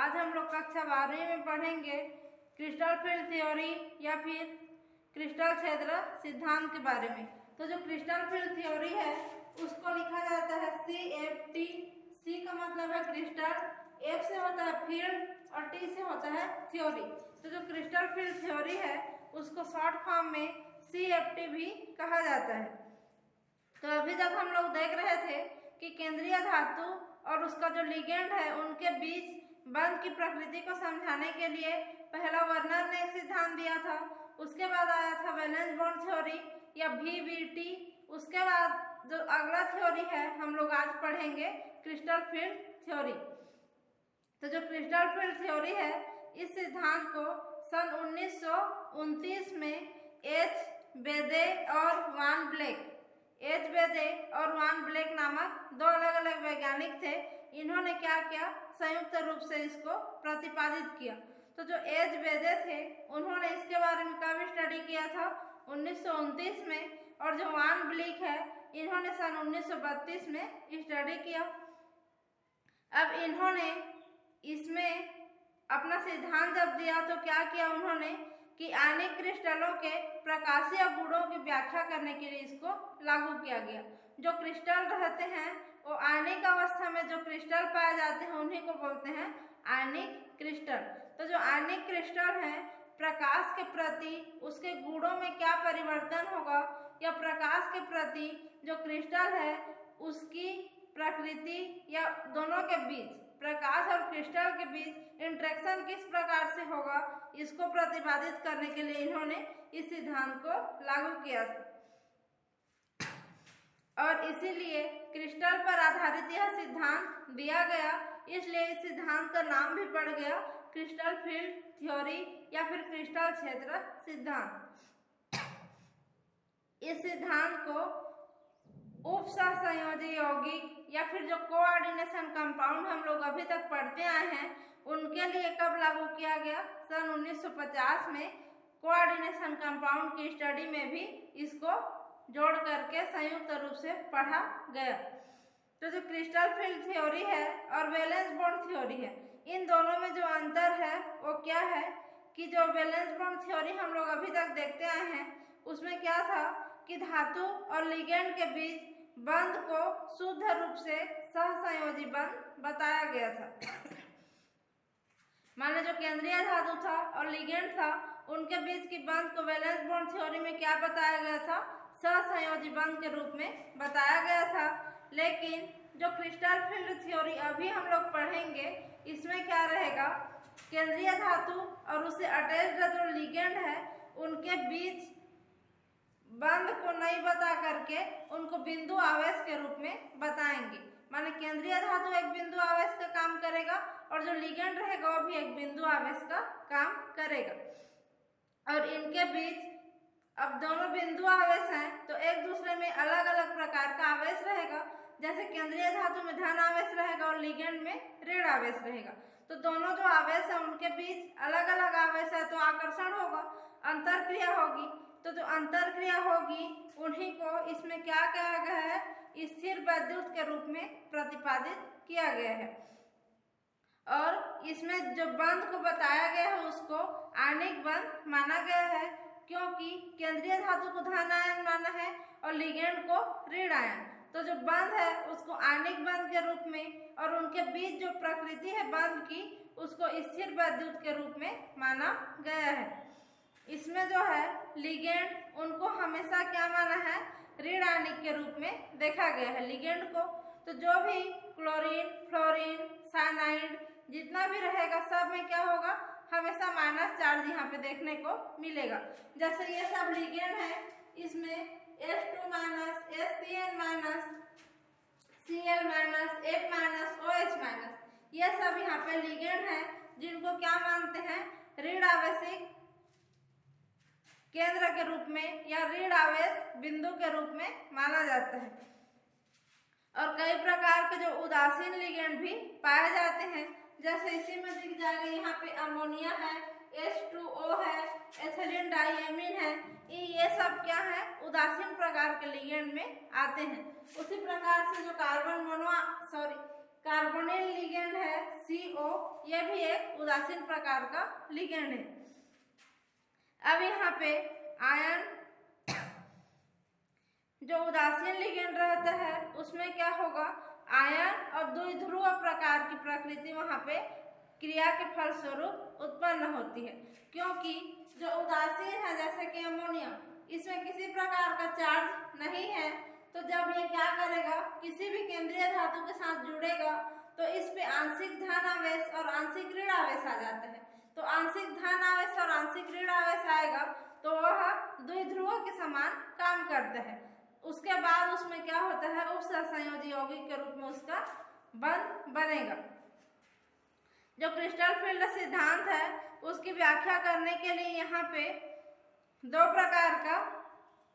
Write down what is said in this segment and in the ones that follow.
आज हम लोग कक्षा 12वीं में पढ़ेंगे क्रिस्टल फील्ड थ्योरी या फिर क्रिस्टल क्षेत्र सिद्धांत के बारे में। तो जो क्रिस्टल फील्ड थ्योरी है उसको लिखा जाता है CFT। C का मतलब है क्रिस्टल, F से होता है फील्ड और T से होता है थ्योरी। तो जो क्रिस्टल फील्ड थ्योरी है उसको शॉर्ट फॉर्म में CFT भी कहा जाता है। तो अभी तक हम लोग देख रहे थे कि केंद्रीय धातु और उसका जो लिगेंड है उनके बीच बंध की प्रकृति को समझाने के लिए पहला वर्नर ने एक सिद्धांत दिया था। उसके बाद आया था वैलेंस बॉन्ड थ्योरी या VBT। उसके बाद जो अगला थ्योरी है हम लोग आज पढ़ेंगे क्रिस्टल फील्ड थ्योरी। तो जो क्रिस्टल फील्ड थ्योरी है इस सिद्धांत को सन 1929 में H. बेदे और वान ब्लैक नामक दो अलग अलग वैज्ञानिक थे। इन्होंने क्या किया, संयुक्त रूप से इसको प्रतिपादित किया। तो जो H. बेदे थे उन्होंने इसके बारे में कब स्टडी किया था, 1929 में। और जो वान ब्लैक है इन्होंने सन 1932 में स्टडी किया। अब इन्होंने इसमें अपना सिद्धांत जब दिया तो क्या किया उन्होंने कि आणविक क्रिस्टलों के प्रकाशीय गुणों की व्याख्या करने के लिए इसको लागू किया गया। जो क्रिस्टल रहते हैं वो आणविक अवस्था में जो क्रिस्टल पाए जाते हैं उन्हीं को बोलते हैं आणविक क्रिस्टल। तो जो आणविक क्रिस्टल है प्रकाश के प्रति उसके गुणों में क्या परिवर्तन होगा या प्रकाश के प्रति जो क्रिस्टल है उसकी प्रकृति या दोनों के बीच, प्रकाश और क्रिस्टल के बीच इंटरेक्शन किस प्रकार से होगा इसको प्रतिपादित करने के लिए इन्होंने इस सिद्धांत को लागू किया और इसीलिए क्रिस्टल पर आधारित यह सिद्धांत दिया गया। इसलिए इस सिद्धांत का नाम भी पड़ गया क्रिस्टल फील्ड थ्योरी या फिर क्रिस्टल क्षेत्र सिद्धांत। इस सिद्धांत को उपसहसंयोजी यौगिक या फिर जो कोऑर्डिनेशन कंपाउंड हम लोग अभी तक पढ़ते आए हैं उनके लिए कब लागू किया गया, सन 1950 में कोऑर्डिनेशन कंपाउंड की स्टडी में भी इसको जोड़ करके संयुक्त रूप से पढ़ा गया। तो जो क्रिस्टल फील्ड थ्योरी है और वैलेंस बॉन्ड थ्योरी है इन दोनों में जो अंतर है वो क्या है कि जो वैलेंस बॉन्ड थ्योरी हम लोग अभी तक देखते आए हैं उसमें क्या था कि धातु और लिगेंड के बीच बंध को शुद्ध रूप से सहसंयोजी बंध बताया गया था। माने जो केंद्रीय धातु था और लिगेंड था उनके बीच की बंध को वैलेंस बॉन्ड थ्योरी में क्या बताया गया था, सहसंयोजी बंध के रूप में बताया गया था। लेकिन जो क्रिस्टल फील्ड थ्योरी अभी हम लोग पढ़ेंगे इसमें क्या रहेगा, केंद्रीय धातु और उससे अटैच्ड जो लिगेंड है उनके बीच बंध को नहीं बता करके उनको बिंदु आवेश के रूप में बताएंगे। माने केंद्रीय धातु एक बिंदु आवेश का काम करेगा और जो लिगेंड रहेगा वो भी एक बिंदु आवेश का काम करेगा। और इनके बीच अब दोनों बिंदु आवेश हैं तो एक दूसरे में अलग अलग प्रकार का आवेश रहेगा। जैसे केंद्रीय धातु में धन आवेश रहेगा और लिगेंड में ऋण आवेश रहेगा। तो दोनों जो आवेश है उनके बीच अलग अलग आवेश है तो आकर्षण होगा, अंतरक्रिया होगी। तो जो अंतरक्रिया होगी उन्हीं को इसमें क्या कहा गया है, स्थिर वैद्युत के रूप में प्रतिपादित किया गया है। और इसमें जो बंध को बताया गया है उसको आणविक बंध माना गया है क्योंकि केंद्रीय धातु को धन आयन माना है और लिगेंड को ऋण आयन। तो जो बंध है उसको आणविक बंध के रूप में और उनके बीच जो प्रकृति है बंध की उसको स्थिर वैद्युत के रूप में माना गया है। इसमें जो है लिगेंड उनको हमेशा क्या माना है, ऋण आणविक के रूप में देखा गया है लिगेंड को। तो जो भी क्लोरीन, फ्लोरीन, साइनाइड जितना भी रहेगा सब में क्या होगा, हमेशा माइनस चार्ज यहाँ पे देखने को मिलेगा। जैसे ये सब लिगेंड है इसमें H2 minus, HCl minus, Cl minus, F minus, OH minus, ये सब यहाँ पे लिगेंड है जिनको क्या मानते हैं, ऋण आवेशिक केंद्र के रूप में या ऋण आवेश बिंदु के रूप में माना जाता है। और कई प्रकार के जो उदासीन लिगेंड भी पाए जाते हैं जैसे इसी में दिख जाएगा, यहाँ पे अमोनिया है, H2O है, एथिलीन डाइएमीन है, ये सब क्या है, उदासीन प्रकार के लिगेंड में आते हैं। उसी प्रकार से जो कार्बोनिल लिगेंड है CO यह भी एक उदासीन प्रकार का लिगेंड है। अब यहाँ पे आयन जो उदासीन लिगेंड रहता है उसमें क्या होगा, आयन और द्विध्रुव प्रकार की प्रकृति वहाँ पे क्रिया के फलस्वरूप उत्पन्न होती है, क्योंकि जो उदासीन है जैसे कि अमोनिया, इसमें किसी प्रकार का चार्ज नहीं है, तो जब ये क्या करेगा, किसी भी केंद्रीय धातु के साथ जुड़ेगा तो इस पे आंशिक धन आवेश और आंशिक ऋण आवेश आ जाता है। तो आंशिक धन आवेश और आंशिक ऋण आवेश आएगा तो वह द्विध्रुव के समान काम करता है। उसके बाद उसमें क्या होता है, उपसहसंयोजी यौगिक के रूप में उसका बंध बनेगा। जो क्रिस्टल फील्ड सिद्धांत है उसकी व्याख्या करने के लिए यहाँ पे दो प्रकार का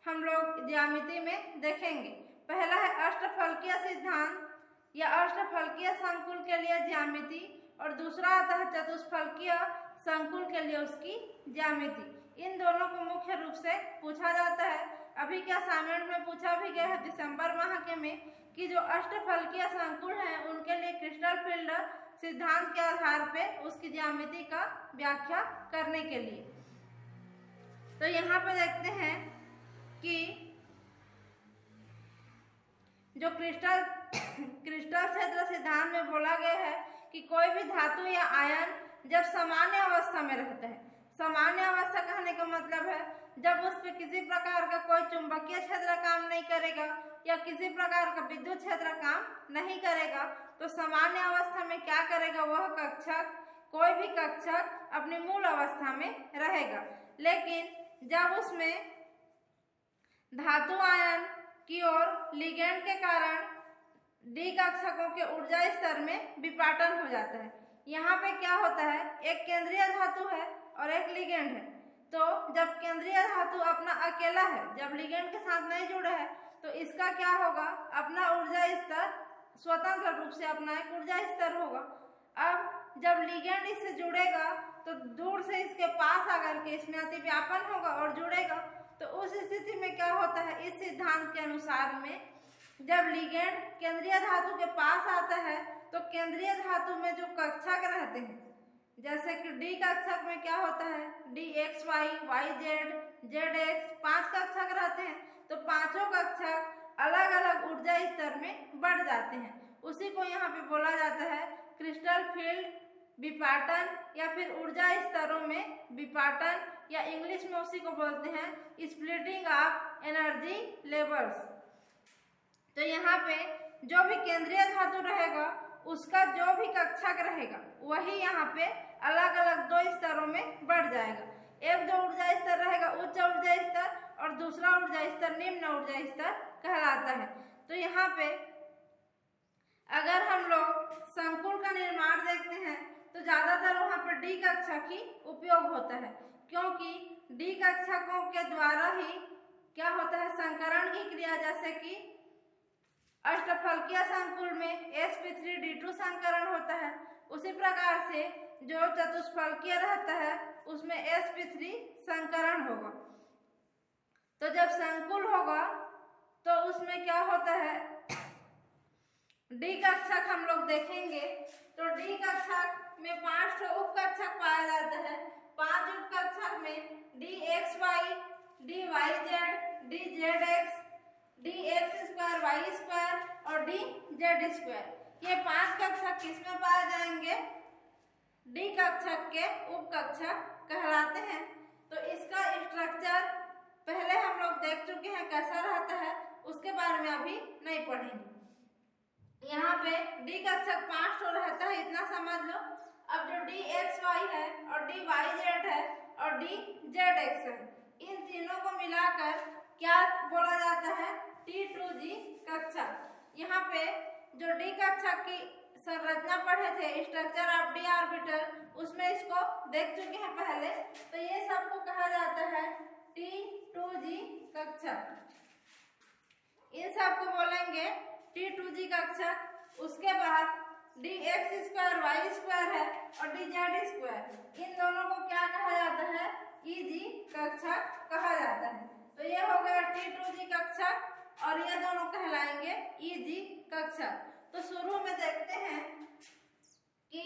हम लोग ज्यामिति में देखेंगे। पहला है अष्टफलकीय सिद्धांत या अष्टफलकीय संकुल के लिए ज्यामिति, और दूसरा आता है चतुष्फलकीय संकुल के लिए उसकी ज्यामिति। इन दोनों को मुख्य रूप से पूछा जाता है। अभी के असाइनमेंट में पूछा भी गया है दिसंबर माह के में कि जो अष्टफलकीय संकुल हैं उनके लिए क्रिस्टल फील्ड सिद्धांत के आधार पे उसकी ज्यामिति का व्याख्या करने के लिए। तो यहाँ पे देखते हैं कि जो क्रिस्टल क्षेत्र सिद्धांत में बोला गया है कि कोई भी धातु या आयन जब सामान्य अवस्था में रहता है, सामान्य अवस्था कहने का मतलब है जब उस पर किसी प्रकार का कोई चुंबकीय क्षेत्र काम नहीं करेगा या किसी प्रकार का विद्युत क्षेत्र काम नहीं करेगा, तो सामान्य अवस्था में क्या करेगा, वह कक्षक, कोई भी कक्षक अपनी मूल अवस्था में रहेगा। लेकिन जब उसमें धातु आयन की ओर लिगेंड के कारण डी कक्षकों के ऊर्जा स्तर में विपाटन हो जाता है। यहाँ पे क्या होता है, एक केंद्रीय धातु है और एक लिगेंड है, तो जब केंद्रीय धातु अपना अकेला है, जब लिगेंड के साथ नहीं जुड़ा है, तो इसका क्या होगा, अपना ऊर्जा स्तर स्वतंत्र रूप से अपना एक ऊर्जा स्तर होगा। अब जब लिगेंड इससे जुड़ेगा तो दूर से इसके पास आकर के इसमें अतिव्यापन होगा और जुड़ेगा। तो उस स्थिति में क्या होता है, इस सिद्धांत के अनुसार में जब लिगेंड केंद्रीय धातु के पास आता है तो केंद्रीय धातु में जो कक्षक रहते हैं, जैसे कि डी कक्षक में क्या होता है, D X Y, Y Z, Z X, 5 कक्षक रहते हैं, तो पांचों कक्षक अलग अलग ऊर्जा स्तर में बढ़ जाते हैं। उसी को यहाँ पे बोला जाता है क्रिस्टल फील्ड विपाटन या फिर ऊर्जा स्तरों में विपाटन, या इंग्लिश में उसी को बोलते हैं स्प्लिटिंग ऑफ एनर्जी लेवल्स। तो यहाँ पे जो भी केंद्रीय धातु रहेगा उसका जो भी कक्षक रहेगा वही यहाँ पे अलग अलग 2 स्तरों में बढ़ जाएगा। एक जो ऊर्जा स्तर रहेगा उच्च ऊर्जा स्तर और दूसरा ऊर्जा स्तर निम्न ऊर्जा स्तर कहलाता है। तो यहाँ पे अगर हम लोग संकुल का निर्माण देखते हैं तो ज्यादातर वहाँ पर डी कक्षक ही उपयोग होता है, क्योंकि डी कक्षकों के द्वारा ही क्या होता है, संकरण की क्रिया, जैसे कि अष्टफलकीय संकुल में sp3d2 संकरण होता है, उसी प्रकार से जो चतुष्फलकीय रहता है उसमें sp3 संकरण होगा। तो जब संकुल होगा तो उसमें क्या होता है, डी कक्षक हम लोग देखेंगे तो डी कक्षक में 5 उप कक्षक पाया जाता है। 5 उप कक्षक में D X Y, D Y Z, D Z X, D X square Y square और डी जेड स्क्वायर, ये 5 कक्षक किसमें पाए जाएंगे, डी कक्षक के उप कक्षक कहलाते हैं। तो इसका स्ट्रक्चर पहले हम लोग देख चुके हैं कैसा रहता है, उसके बारे में अभी नहीं पढ़ेंगे। यहाँ पे डी कक्षक 5 तो रहता है, इतना समझ लो। अब जो डी एक्स वाई है और डी वाई जेड है और डी जेड एक्स है, इन तीनों को मिलाकर क्या बोला जाता है, T2G कक्षक। यहाँ पे जो डी कक्षक की संरचना पढ़े थे, स्ट्रक्चर ऑफ डी ऑर्बिटल, उसमें इसको देख चुके हैं पहले। तो ये सबको कहा जाता है T2G कक्षक। इन सबको बोलेंगे T2G कक्षक। उसके बाद D X square Y square है और डी जेड स्क्वायर, इन दोनों को क्या कहा जाता है, EG कक्षक कहा जाता है। तो ये हो गया T2G कक्षक और ये दोनों कहलाएंगे EG कक्षक। तो शुरू में देखते हैं कि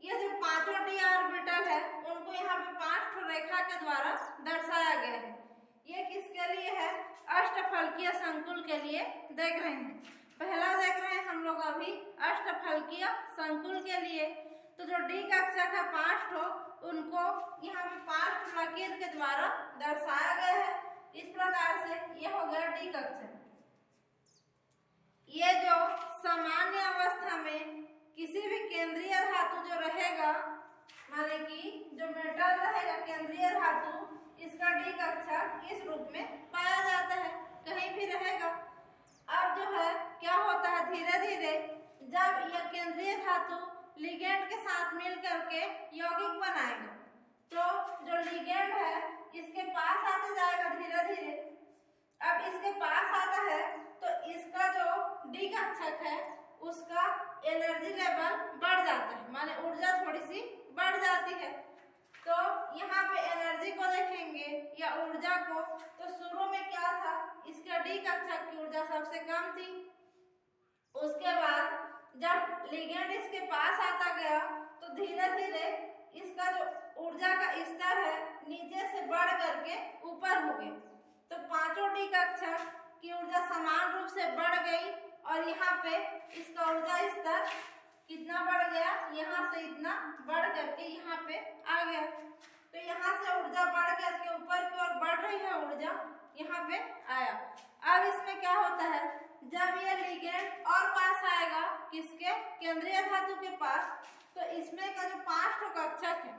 ये जो पांचों डी ऑर्बिटल है उनको यहाँ पे 5 रेखा के द्वारा दर्शाया गया है। ये किसके लिए है? अष्टफलकीय संकुल के लिए देख रहे हैं। पहला देख रहे हैं हम लोग अभी अष्टफलकीय संकुल के लिए। तो जो डी कक्षक है 5 उनको यहाँ पे 5 लकीर के द्वारा दर्शाया गया है। इस प्रकार से ये हो गया डी कक्षक। ये जो सामान्य अवस्था में किसी भी केंद्रीय धातु जो रहेगा, माने कि जो मेटल रहेगा केंद्रीय धातु, इसका डी कक्षक इस रूप में पाया जाता है, कहीं भी रहेगा। अब जो है क्या होता है, धीरे धीरे जब यह केंद्रीय धातु लिगेंड के साथ मिल करके यौगिक बनाएगा, तो जो लिगेंड है इसके पास आते जाएगा धीरे धीरे। अब इसके पास आता है तो इसका जो डी कक्षक है उसका एनर्जी लेवल बढ़ जाता है, माने ऊर्जा थोड़ी सी बढ़ जाती है। तो यहाँ पे एनर्जी को देखेंगे या ऊर्जा को, तो शुरू में क्या था, इसका डी कक्षक की ऊर्जा सबसे कम थी। उसके बाद जब लिगेंड इसके पास आता गया तो धीरे धीरे इसका जो ऊर्जा का स्तर है नीचे से बढ़ करके ऊपर हो गया। तो पांचों डी कक्षक की ऊर्जा समान रूप से बढ़ गई और यहाँ पे इसका ऊर्जा स्तर कितना बढ़ गया, यहाँ से इतना बढ़ करके यहाँ पे आ गया। तो यहाँ से ऊर्जा बढ़ करके ऊपर की ओर बढ़ रही है ऊर्जा, यहाँ पे आया। अब इसमें क्या होता है, जब ये लिगेंड और पास आएगा किसके, केंद्रीय धातु के पास, तो इसमें का जो 5 कक्षक है,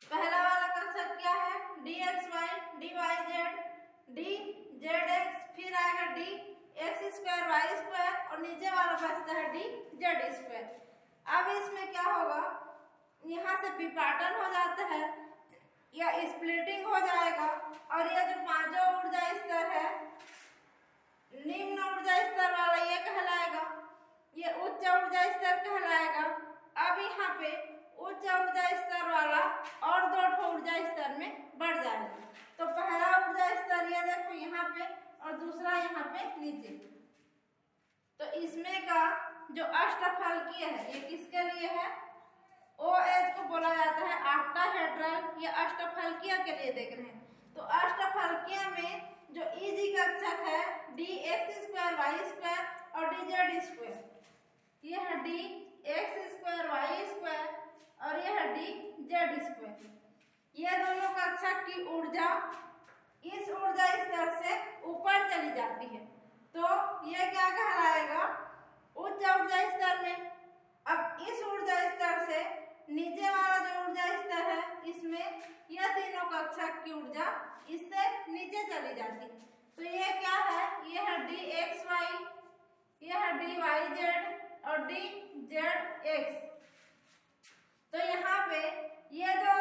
पहला वाला कक्षक क्या है, D X Y, D Y Z, D Z X, फिर आएगा D X square Y square और नीचे वाला बचता है डी जेड स्क्वायर। अब इसमें क्या होगा, यहाँ से विपाटन हो जाता है या स्प्लिटिंग हो जाएगा और ये जो पांचों ऊर्जा स्तर है, निम्न ऊर्जा स्तर वाला ये कहलाएगा, ये उच्च ऊर्जा स्तर कहलाएगा। अब यहाँ पे उच्च ऊर्जा स्तर वाला और 2 ऊर्जा स्तर में बढ़ जाएगा। तो पहला ऊर्जा स्तर ये देखो यहाँ पे और दूसरा यहाँ पे नीचे। तो इसमें का जो अष्टफलकीय है ये किसके लिए है, OH को बोला जाता है ऑक्टाहेड्रल, ये अष्टफलकीय के लिए देख रहे हैं। तो अष्टफलकीय में जो EG कक्षक है D X square Y square और डी जेड स्क्वायर, ये है D X square Y square और ये है डी जेड स्क्वायर। ये दोनों कक्षक की ऊर्जा इस ऊर्जा स्तर से ऊपर चली जाती है, तो ये क्या कहलाएगा, उच्च ऊर्जा स्तर में। अब इस ऊर्जा स्तर से नीचे वाला जो ऊर्जा स्तर है इसमें यह तीनों कक्षक की ऊर्जा इससे नीचे चली जाती है। तो ये क्या है, ये है डी एक्स वाई, ये है डी वाई जेड और डी जेड एक्स। तो यहाँ पे ये जो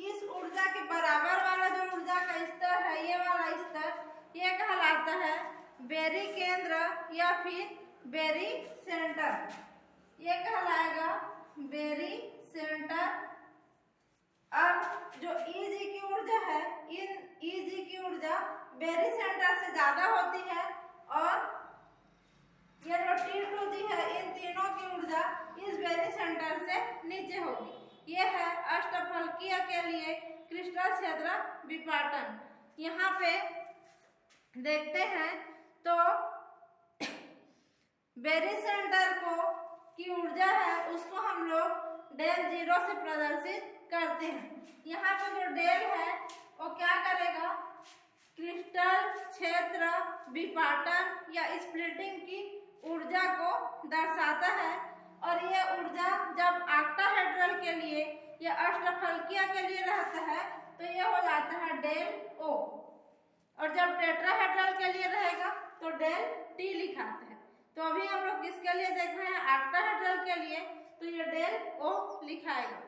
इस ऊर्जा के बराबर वाला जो ऊर्जा का स्तर है, ये वाला स्तर, ये कहलाता है बेरी केंद्र या फिर बेरी सेंटर, ये कहलाएगा बेरी सेंटर। अब जो EG की ऊर्जा है, इन EG की ऊर्जा बेरी सेंटर से ज्यादा होती है और ये जो T2 है इन तीनों की ऊर्जा इस बेरी सेंटर से नीचे होगी। ये है अष्टफलकीय के लिए क्रिस्टल क्षेत्र विपाटन। यहाँ पे देखते हैं तो बेरी सेंटर को की ऊर्जा है उसको हम लोग डेल 0 से प्रदर्शित करते हैं। यहाँ पे जो डेल है वो क्या करेगा, क्रिस्टल क्षेत्र विपाटन या स्प्लिटिंग की ऊर्जा को दर्शाता है। और ये ऊर्जा जब ऑक्टाहेड्रल के लिए या अष्टफलकीय के लिए रहता है तो ये हो जाता है डेल O, और जब टेट्राहेड्रल के लिए रहेगा तो डेल T लिखाते हैं। तो अभी हम लोग किसके लिए देख रहे हैं, ऑक्टाहेड्रल के लिए, तो ये डेल O लिखाएगा।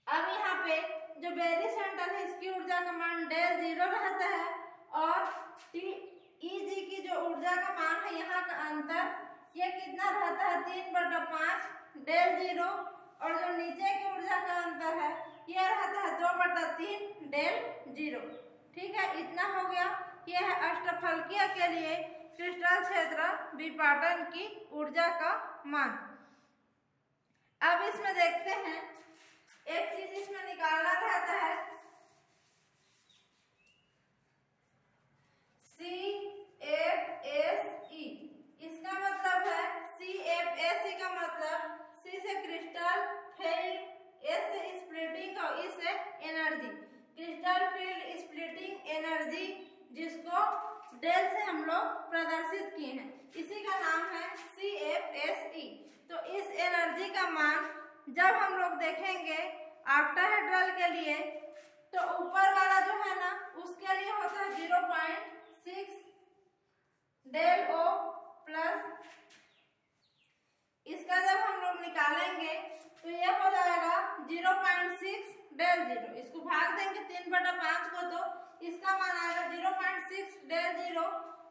अब यहाँ पे जो बेरी सेंटर है इसकी ऊर्जा का मान डेल 0 रहता है और EG की जो ऊर्जा का मान है यहाँ का अंतर ये कितना रहता है, 3/5 डेल 0, और जो नीचे की ऊर्जा का अंतर है ये रहता है 2/3 डेल 0। ठीक है, इतना हो गया। यह है अष्टफलकीय के लिए क्रिस्टल क्षेत्र विपाटन की ऊर्जा का मान। अब इसमें देखते हैं, एक चीज इसमें निकालना रहता है, CFSE। इसका मतलब है, CFSE का मतलब C से क्रिस्टल फील्ड, S से स्प्लिटिंग और E से energy. Crystal field splitting energy, जिसको डेल से हम लोग प्रदर्शित किए हैं, इसी का नाम है CFSE। तो इस एनर्जी का मान जब हम लोग देखेंगे ऑक्टाहेड्रल के लिए, तो ऊपर वाला जो है ना उसके लिए होता है 0.6 डेल O प्लस, इसका जब हम लोग निकालेंगे तो ये हो जाएगा 0.6 डेल 0। इसको भाग देंगे 3/5 को, तो इसका मान आएगा 0.6 डेल 0,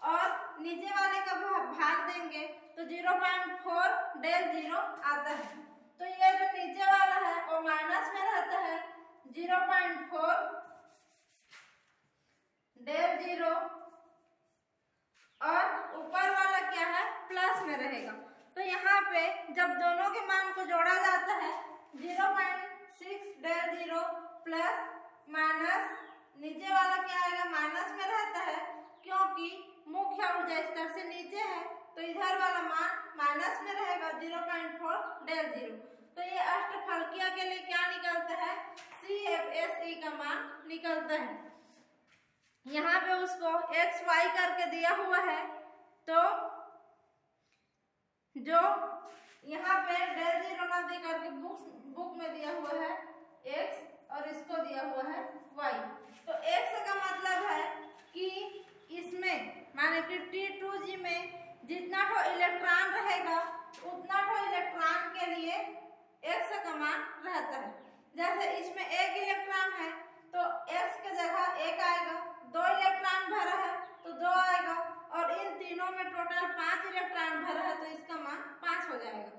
और नीचे वाले का भाग देंगे तो 0.4 डेल 0 आता है। तो ये जो नीचे वाला है वो माइनस में रहता है 0.4 डेल 0, और ऊपर वाला क्या है, प्लस में रहेगा। तो यहाँ पे जब दोनों के मान को जोड़ा जाता है 0.6 डेल 0 प्लस माइनस, नीचे वाला क्या आएगा, माइनस में रहता है, क्योंकि मुख्य ऊर्जा स्तर से नीचे है, तो इधर वाला मान माइनस में रहेगा 0.4 डेल 0। तो ये अष्टफलकीय के लिए क्या निकलता है, CFSE का मान निकलता है। यहाँ पे उसको XY करके दिया हुआ है, तो जो यहाँ पे डेल 0 ना दे करके बुक में दिया हुआ है X, और इसको दिया हुआ है Y। तो X का मतलब है कि इसमें माने कि T2G में जितना ठो इलेक्ट्रॉन रहेगा उतना ठो इलेक्ट्रॉन के लिए X का मान रहता है। जैसे इसमें एक इलेक्ट्रॉन है तो X की जगह 1 आएगा, 2 इलेक्ट्रॉन भरा है तो 2 आएगा, और इन तीनों में टोटल 5 इलेक्ट्रॉन भरा है तो इसका मान 5 हो जाएगा।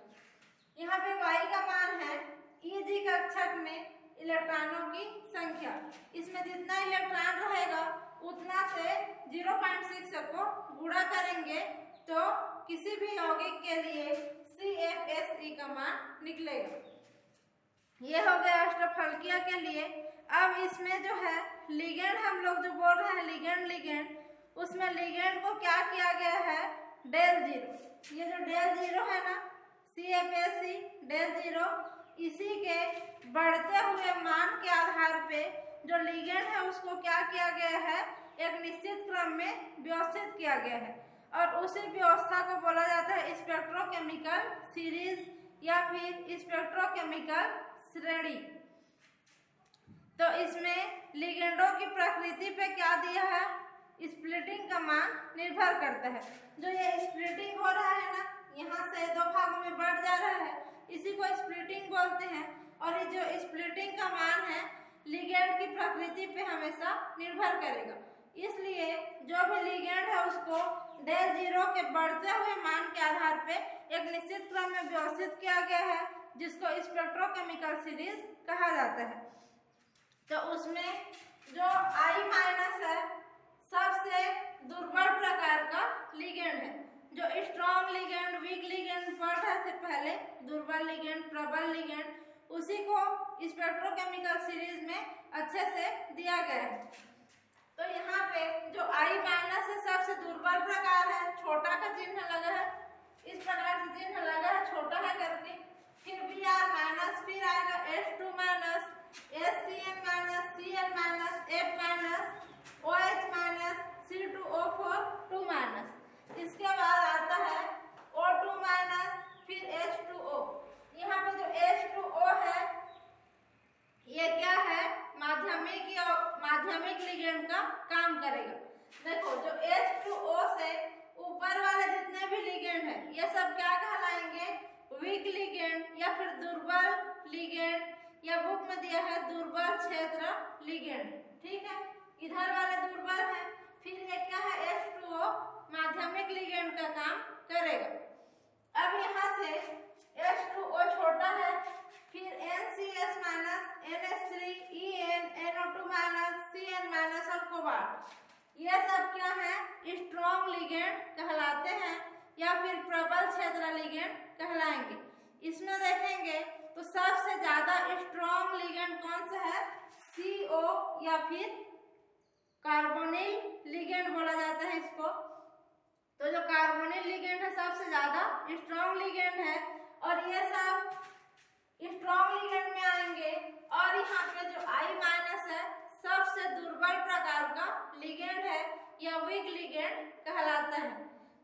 यहाँ पे Y का मान है Eg कक्षक में इलेक्ट्रॉनों की संख्या, इसमें जितना इलेक्ट्रॉन रहेगा उतना से 0.6 को गुणा करेंगे तो किसी भी यौगिक के लिए CFSE का मान निकलेगा। ये हो गया अष्टफलकीय के लिए। अब इसमें जो है लिगेंड, हम लोग जो बोल रहे हैं लिगेंड, उसमें लिगेंड को क्या किया गया है, डेल 0। ये जो डेल 0 है ना, CFSE डेल 0, इसी के बढ़ते हुए मान के आधार पे जो लिगेंड है उसको क्या किया गया है, एक निश्चित क्रम में व्यवस्थित किया गया है, और उसी व्यवस्था को बोला जाता है स्पेक्ट्रोकेमिकल सीरीज या फिर स्पेक्ट्रोकेमिकल श्रेणी। तो इसमें लिगेंडों की प्रकृति पे क्या दिया है, स्प्लिटिंग का मान निर्भर करता है। जो ये स्प्लिटिंग हो रहा है ना, यहाँ से 2 भागों में बढ़ जा रहा है, इसी को स्प्लिटिंग बोलते हैं। और ये जो स्प्लिटिंग का मान है लिगेंड की प्रकृति पे हमेशा निर्भर करेगा, इसलिए जो भी लिगेंड है उसको डेल 0 के बढ़ते हुए मान के आधार पे एक निश्चित क्रम में व्यवस्थित किया गया है, जिसको स्पेक्ट्रोकेमिकल सीरीज कहा जाता है। तो उसमें जो I- है सबसे दुर्बल प्रकार का लिगेंड है। जो स्ट्रॉन्ग लिगेंड, वीक लिगेंड पढ़ रहे थे पहले, दुर्बल लिगेंड, प्रबल लिगेंड, उसी को स्पेक्ट्रोकेमिकल सीरीज में अच्छे से दिया गया है। तो यहाँ पे जो I- है सबसे दुर्बल प्रकार है, छोटा का चिन्ह लगा है, इस प्रकार से चिन्ह लगा है छोटा है करके, फिर Br-, फिर आएगा H2-, SCN-, Cl-, F-, OH-, C2O4 2-, इसके बाद आता है O2-, फिर H2O। यहाँ पे जो H2O है ये क्या है, माध्यमिक लिगेंड का काम करेगा। देखो जो H2O से ऊपर वाले जितने भी लिगेंड है ये सब क्या कहलाएंगे, वीक लिगेंड या फिर दुर्बल लिगेंड, या बुक में दिया है दुर्बल क्षेत्र लिगेंड। ठीक है, इधर वाले दुर्बल है, फिर ये क्या है H2O माध्यमिक लिगेंड का काम करेगा। अब यहाँ से H2O छोटा है, फिर NCS-, NH3, EN, NO2-, CN- और कोबाल्ट, ये सब क्या है, स्ट्रॉन्ग लिगेंड कहलाते हैं या फिर प्रबल क्षेत्र लिगेंड कहलाएंगे। इसमें देखेंगे तो सबसे ज्यादा स्ट्रॉन्ग लिगेंड कौन सा है? CO या फिर कार्बोनिल लिगेंड बोला जाता है इसको। तो जो कार्बोनिल लिगेंड है सबसे ज्यादा स्ट्रॉन्ग लिगेंड है और ये सब स्ट्रॉन्ग लिगेंड में आएंगे। और यहाँ पे जो I- है सबसे दुर्बल प्रकार का लिगेंड है या वीक लिगेंड कहलाता है।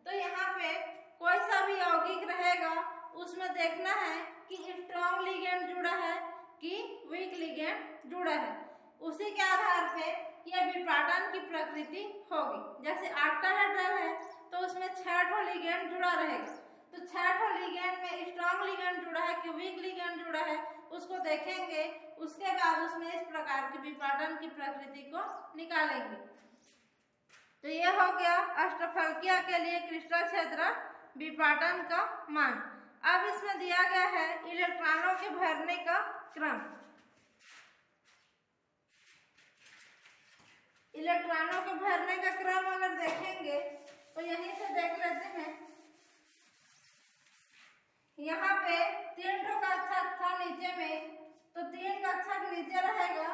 तो यहाँ पे कोई सा भी यौगिक रहेगा उसमें देखना है कि स्ट्रॉन्ग लिगेंड जुड़ा है कि वीक लिगेंड जुड़ा है। उसी के आधार पे यह विपाटन की प्रकृति होगी। जैसे ऑक्टाहेड्रल है तो उसमें 6 लिगेंड जुड़ा रहेगा। तो 6 लिगेंड में स्ट्रॉन्ग लिगेंड जुड़ा है कि वीक लिगेंड जुड़ा है उसको देखेंगे। उसके बाद उसमें इस प्रकार की विपाटन की प्रकृति को निकालेंगे। तो ये हो गया अष्टफलकीय के लिए क्रिस्टल क्षेत्र विपाटन का मान। अब इसमें दिया गया है इलेक्ट्रॉनों के भरने का क्रम। इलेक्ट्रॉनों के भरने का क्रम अगर देखेंगे तो यहीं से देख लेते हैं। यहाँ पे 3 कक्षक था नीचे में, तो 3 कक्षक नीचे रहेगा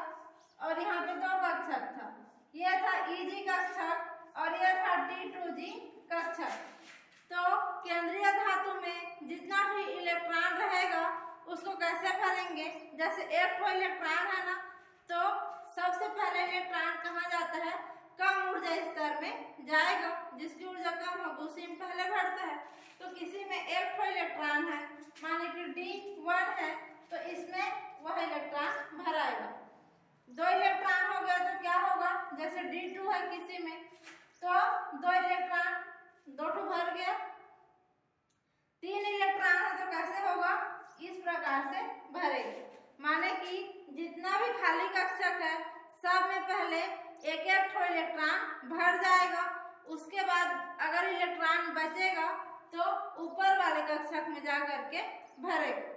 और यहाँ पे 2 कक्षक था। यह था EG कक्षक और यह था D2G कक्षक। तो केंद्रीय धातु में जितना भी इलेक्ट्रॉन रहेगा उसको कैसे भरेंगे? जैसे एक इलेक्ट्रॉन है ना, तो सबसे पहले इलेक्ट्रॉन कहाँ जाता है? कम ऊर्जा स्तर में जाएगा। जिसकी ऊर्जा कम होगी उसी में पहले भरता है। तो किसी में एक इलेक्ट्रॉन है, मान लीजिए D1 है, तो इसमें वह इलेक्ट्रॉन भराएगा। 2 इलेक्ट्रॉन हो गया तो क्या होगा? जैसे D2 है किसी में, तो 2 इलेक्ट्रॉन 2 भर गया। 3 इलेक्ट्रॉन है तो कैसे होगा? इस प्रकार से भरेगा। माने कि जितना भी खाली कक्षक है सब में पहले एक इलेक्ट्रॉन भर जाएगा। उसके बाद अगर इलेक्ट्रॉन बचेगा तो ऊपर वाले कक्षक में जा करके भरेगा।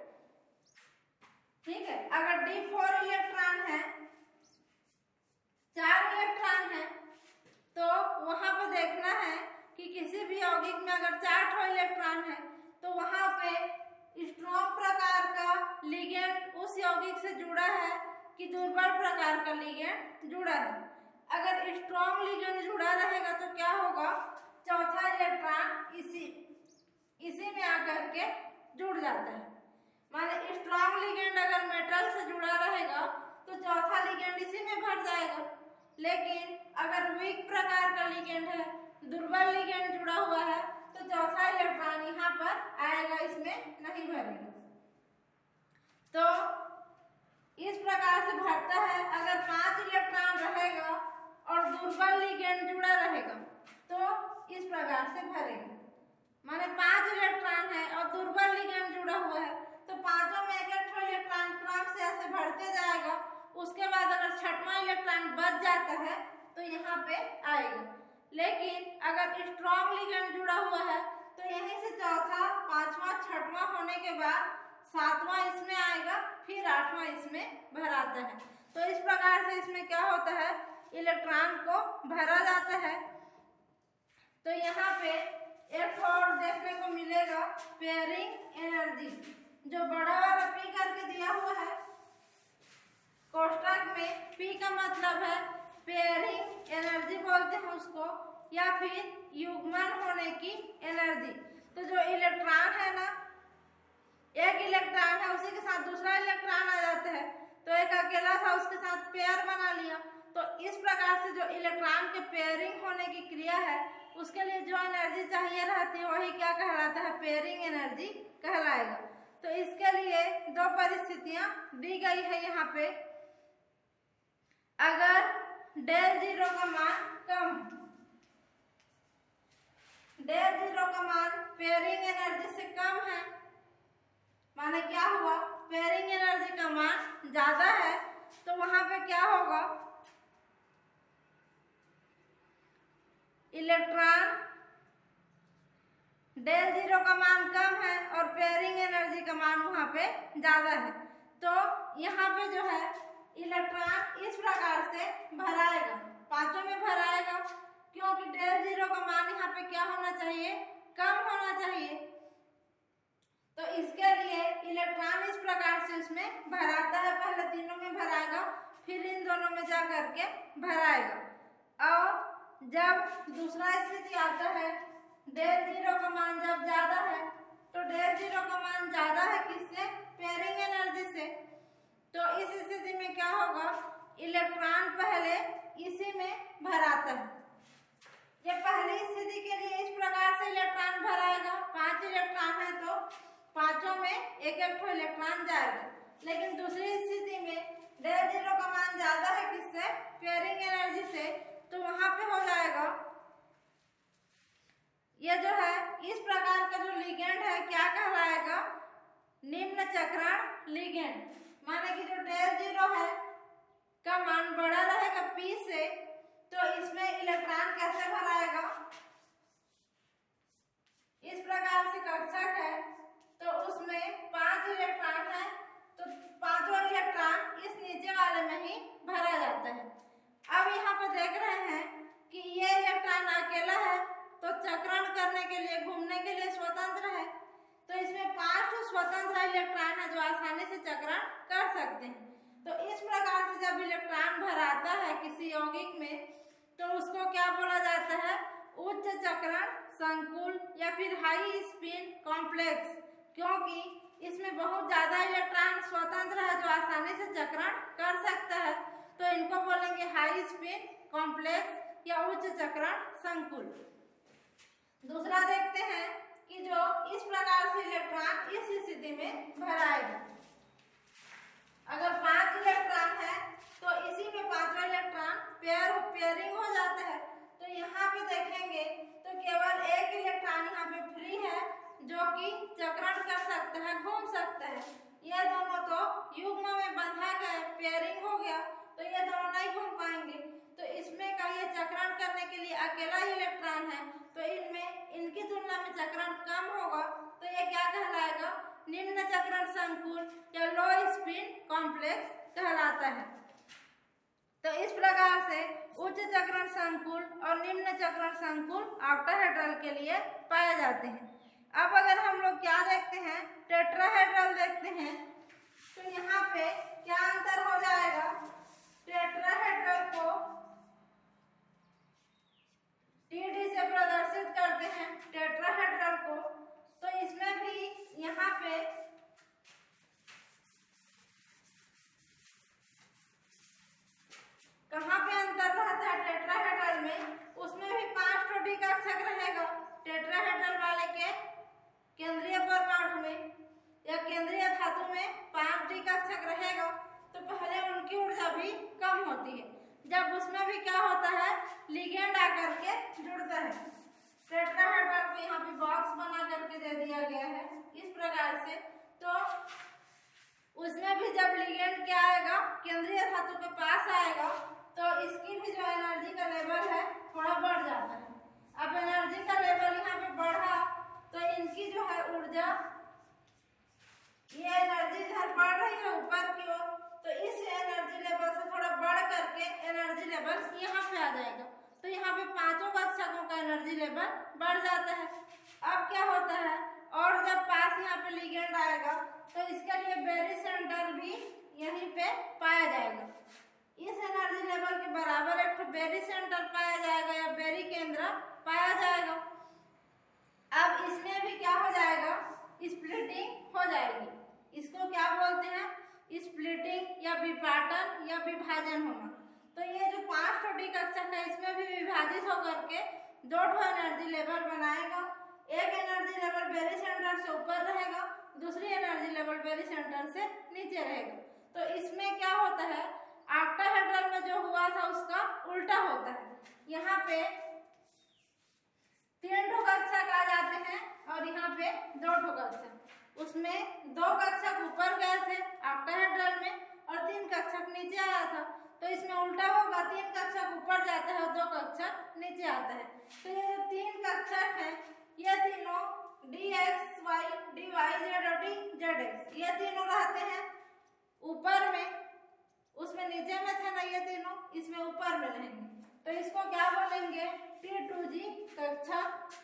ठीक है। अगर D4 इलेक्ट्रॉन है, 4 इलेक्ट्रॉन है, तो वहां पे देखना है कि किसी भी यौगिक में अगर 4 इलेक्ट्रॉन है तो वहां पे स्ट्रॉन्ग प्रकार का लिगेंड उस यौगिक से जुड़ा है कि दुर्बल प्रकार का लिगेंड जुड़ा है। अगर स्ट्रॉन्ग लिगेंड जुड़ा रहेगा तो क्या होगा? चौथा इलेक्ट्रॉन इसी में आकर के जुड़ जाता है। माने स्ट्रॉन्ग लिगेंड अगर मेटल से जुड़ा रहेगा तो चौथा लिगेंड इसी में भर जाएगा। लेकिन अगर वीक प्रकार का लिगेंड है, दुर्बल लिगेंड जुड़ा हुआ है, तो चौथा इलेक्ट्रॉन यहाँ पर आएगा, इसमें नहीं भरेगा। तो इस प्रकार से भरता है। अगर 5 इलेक्ट्रॉन रहेगा और दुर्बल लिगेंड जुड़ा रहेगा तो इस प्रकार से भरेगा। माने 5 इलेक्ट्रॉन है और दुर्बल लिगेंड जुड़ा हुआ है तो पांचों में एक इलेक्ट्रॉन क्रम से ऐसे बढ़ते जाएगा। उसके बाद अगर 6वां इलेक्ट्रॉन बच जाता है तो यहाँ पे आएगा। लेकिन अगर स्ट्रॉन्ग लिगेंड जुड़ा हुआ है तो यहीं से चौथा, 5वां, 6वां होने के बाद 7वां इसमें आएगा, फिर 8वां इसमें भराता है। तो इस प्रकार से इसमें क्या होता है? इलेक्ट्रॉन को भरा जाता है। तो यहाँ पे एक और देखने को मिलेगा पेयरिंग एनर्जी, जो बड़ा वाला P करके दिया हुआ है कोष्टक में। P का मतलब है पेयरिंग एनर्जी बोलते हैं उसको, या फिर युग्मन होने की एनर्जी। तो जो इलेक्ट्रॉन है ना, एक इलेक्ट्रॉन है उसी के साथ दूसरा इलेक्ट्रॉन आ जाता है, तो एक अकेला था उसके साथ पेयर बना लिया। तो इस प्रकार से जो इलेक्ट्रॉन के पेयरिंग होने की क्रिया है उसके लिए जो एनर्जी चाहिए रहती है वही क्या कहलाता है? पेयरिंग एनर्जी कहलाएगा। तो इसके लिए 2 परिस्थितियां दी गई है यहाँ पे। अगर ΔO का मान कम, ΔO का मान पेयरिंग एनर्जी से कम है, माने क्या हुआ? पेयरिंग एनर्जी का मान ज्यादा है, तो वहां पे क्या होगा? इलेक्ट्रॉन ΔO का मान कम है और पेयरिंग एनर्जी का मान वहां पे ज्यादा है। तो यहाँ पे जो है इलेक्ट्रॉन इस प्रकार से भराएगा, पांचों में भराएगा, क्योंकि ΔO का मान यहाँ पे क्या होना चाहिए? कम होना चाहिए। तो इसके लिए इलेक्ट्रॉन इस प्रकार से उसमें भराता है, पहले तीनों में भराएगा, फिर इन दोनों में जा करके भराएगा। और जब दूसरा स्थिति आता है, डेल जीरो का मान जब ज्यादा है, तो डेल जीरो का मान ज्यादा है किससे? पेयरिंग एनर्जी से। तो इस स्थिति में क्या होगा, इलेक्ट्रॉन पहले इसी में भराता है। ये पहली स्थिति के लिए इस प्रकार से इलेक्ट्रॉन भराएगा, 5 इलेक्ट्रॉन है तो पांचों में एक एक इलेक्ट्रॉन जाएगा। लेकिन दूसरी स्थिति में डेल जीरो का मान ज्यादा है किससे? पेयरिंग एनर्जी से। तो वहां पे हो जाएगा, ये जो है इस प्रकार का जो लिगेंड है क्या कहलाएगा? निम्न चक्रण लिगेंड। माने कि जो डेल जीरो है का मान बड़ा रहेगा P से, तो इसमें इलेक्ट्रॉन कैसे भराएगा? इस प्रकार से कक्षक है तो उसमें 5 इलेक्ट्रॉन है, तो पांचों इलेक्ट्रॉन इस नीचे वाले में ही भरा जाता है। अब यहाँ पर देख रहे हैं कि ये इलेक्ट्रॉन अकेला है तो चक्रण करने के लिए, घूमने के लिए स्वतंत्र है, तो इसमें 5 स्वतंत्र इलेक्ट्रॉन है जो आसानी से चक्रण कर सकते हैं। तो इस प्रकार से जब इलेक्ट्रॉन भराता है किसी यौगिक में, तो उसको क्या बोला जाता है? उच्च चक्रण संकुल या फिर हाई स्पिन कॉम्प्लेक्स, क्योंकि इसमें बहुत ज्यादा इलेक्ट्रॉन स्वतंत्र है जो आसानी से चक्रण कर सकता है, तो इनको बोलेंगे हाई स्पिन कॉम्प्लेक्स या उच्च चक्रण संकुल। दूसरा देखते हैं कि जो इस प्रकार से इलेक्ट्रॉन इस स्थिति में भराएगा। अगर 5 इलेक्ट्रॉन है तो इसी में पांचवा इलेक्ट्रॉन पेयरिंग हो जाता है। तो यहाँ पे देखेंगे तो केवल एक इलेक्ट्रॉन यहाँ पे फ्री है जो कि चक्रण कर सकता है, घूम सकता है। ये दोनों तो युग्म में बंधा गए, पेयरिंग हो गया, तो ये दोनों नहीं घूम पाएंगे। तो इसमें का ये चक्रण करने के लिए अकेला ही इलेक्ट्रॉन है, तो इनमें इनकी तुलना में चक्रण कम होगा, तो ये क्या कहलाएगा? निम्न चक्रण संकुल या लो स्पिन कॉम्प्लेक्स कहलाता है। तो इस प्रकार से उच्च चक्रण संकुल और निम्न चक्रण संकुल ऑक्टाहेड्रल के लिए पाए जाते हैं। अब अगर हम लोग क्या देखते हैं, टेट्राहेड्रल देखते हैं, तो यहाँ पे क्या अंतर हो जाएगा? टेट्राहेड्रल को TD से प्रदर्शित करते हैं, टेट्राहेड्रल को, तो इसमें भी यहाँ पे कहाँ पे अंतर रहता है? टेट्राहेड्रल में, उसमें भी 5 डी कक्षक रहेगा। टेट्राहेड्रल वाले के केंद्रीय परमाणु में या केंद्रीय धातु में 5 डी कक्षक रहेगा, तो पहले उनकी ऊर्जा भी कम होती है। जब उसमें भी क्या होता है? लिगेंड आकर के जुड़ता है। टेट्राहेड्रल को यहाँ पे बॉक्स बना करके दे दिया गया है इस प्रकार से। तो उसमें भी जब लिगेंड क्या आएगा? केंद्रीय धातु के पास आएगा, तो इसकी भी जो एनर्जी का लेवल है थोड़ा बढ़ जाता है। अब एनर्जी का लेवल यहाँ पे बढ़ा तो इनकी जो है ऊर्जा, ये एनर्जी इधर बढ़ रही है ऊपर की ओर, तो इस एनर्जी लेवल से थोड़ा बढ़ करके एनर्जी लेवल यहाँ पे आ जाएगा। तो यहाँ पे पांचों कक्षकों का एनर्जी लेवल बढ़ जाता है। अब क्या होता है? और जब पास यहाँ पे लिगेंड आएगा तो इसके लिए बेरी सेंटर भी यहीं पे पाया जाएगा। इस एनर्जी लेवल के बराबर एक तो बेरी सेंटर पाया जाएगा या बेरी केंद्र पाया जाएगा। अब इसमें भी क्या हो जाएगा? स्प्लिटिंग हो जाएगी। इसको क्या बोलते हैं? स्प्लिटिंग या विपाटन या विभाजन होना। तो ये जो 5 डी कक्षक है इसमें भी विभाजित होकर के 2 एनर्जी लेवल बनाएगा। एक एनर्जी लेवल बेरी सेंटर से ऊपर रहेगा, दूसरी एनर्जी लेवल बेरी सेंटर से नीचे रहेगा। तो इसमें क्या होता है? ऑक्टाहेड्रल में जो हुआ था उसका उल्टा होता है। यहाँ पे 3 कक्षक आ जाते हैं और यहाँ पे 2 कक्षक। उसमें 2 कक्षक ऊपर गए थे ऑक्टाहेड्रल में और 3 कक्षक नीचे आया था। तो इसमें उल्टा होगा, 3 कक्षक ऊपर जाता है और 2 कक्षक नीचे आता है। तो ये जो 3 कक्षक है ये तीनों dxy, dy, z और dzx, ये तीनों रहते हैं ऊपर में। उसमें नीचे में थे ना ये तीनों, इसमें ऊपर में रहेंगे। तो इसको क्या बोलेंगे? T2g कक्षक।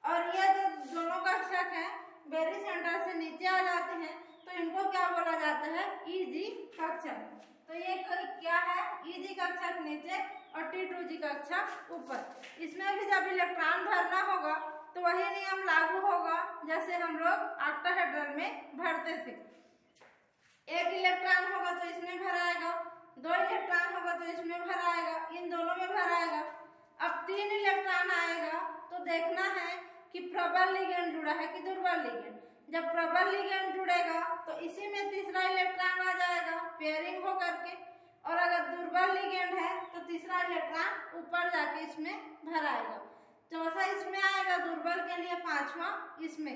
और ये जो दोनों कक्षक हैं बेरी सेंटर से नीचे आ जाते हैं तो इनको क्या बोला जाता है, ईजी कक्षक। तो ये क्या है, ईजी कक्षक नीचे और T2G कक्षक ऊपर। इसमें भी जब इलेक्ट्रॉन भरना होगा तो वही नियम लागू होगा जैसे हम लोग ऑक्टाहेड्रल में भरते थे। एक इलेक्ट्रॉन होगा तो इसमें भराएगा, 2 इलेक्ट्रॉन होगा तो इसमें भराएगा, इन दोनों में भराएगा। अब 3 इलेक्ट्रॉन आएगा तो देखना है कि प्रबल लिगेंड जुड़ा है कि दुर्बल लिगेंड। जब प्रबल लिगेंड जुड़ेगा तो इसी में तीसरा इलेक्ट्रॉन आ जाएगा पेयरिंग हो करके, और अगर दुर्बल लिगेंड है तो तीसरा इलेक्ट्रॉन ऊपर जाके इसमें भराएगा, चौथा इसमें आएगा दुर्बल के लिए, पांचवा इसमें।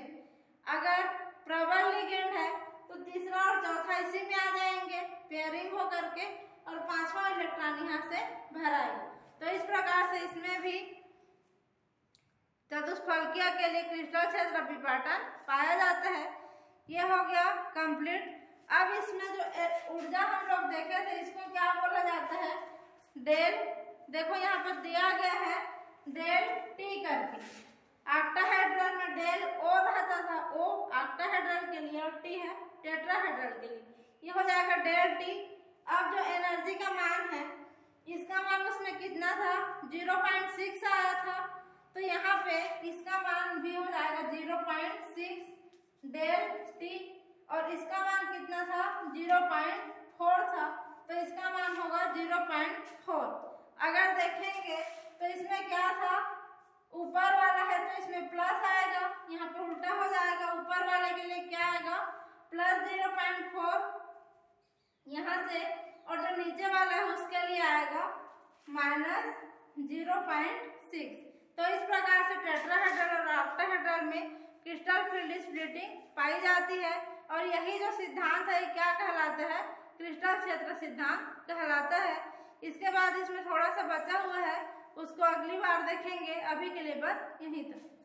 अगर प्रबल लिगेंड है तो तीसरा और चौथा इसी में आ जाएंगे पेयरिंग हो करके, और पांचवा इलेक्ट्रॉन यहाँ से भराएगा। तो इस प्रकार से इसमें भी चतुष्फलकीय के लिए क्रिस्टल क्षेत्र विपाटन पाया जाता है। ये हो गया कंप्लीट। अब इसमें जो ऊर्जा हम लोग देखे थे इसको क्या बोला जाता है, डेल। देखो यहाँ पर दिया गया है डेल टी करके। ऑक्टाहेड्रल में डेल ओ रहता था, ओ ऑक्टाहेड्रल के लिए और टी है टेट्राहेड्रल के लिए, ये हो जाएगा डेल टी। अब जो एनर्जी का मान है इसका मान उसमें कितना था, 0.6 आया था, तो यहाँ पे इसका मान भी हो जाएगा 0.6 डेल टी, और इसका मान कितना था 0.4 था, तो इसका मान होगा 0.4। अगर देखेंगे तो इसमें क्या था, ऊपर वाला है तो इसमें प्लस आएगा, यहाँ पे उल्टा हो जाएगा, ऊपर वाले के लिए क्या आएगा प्लस 0.4 यहाँ से, और जो नीचे वाला है उसके लिए आएगा माइनस 0.6। तो इस प्रकार से टेट्राहेड्रल और ऑक्टाहेड्रल में क्रिस्टल फील्ड स्प्लिटिंग पाई जाती है, और यही जो सिद्धांत है क्या कहलाता है, क्रिस्टल क्षेत्र सिद्धांत कहलाता है। इसके बाद इसमें थोड़ा सा बचा हुआ है, उसको अगली बार देखेंगे। अभी के लिए बस यहीं तक।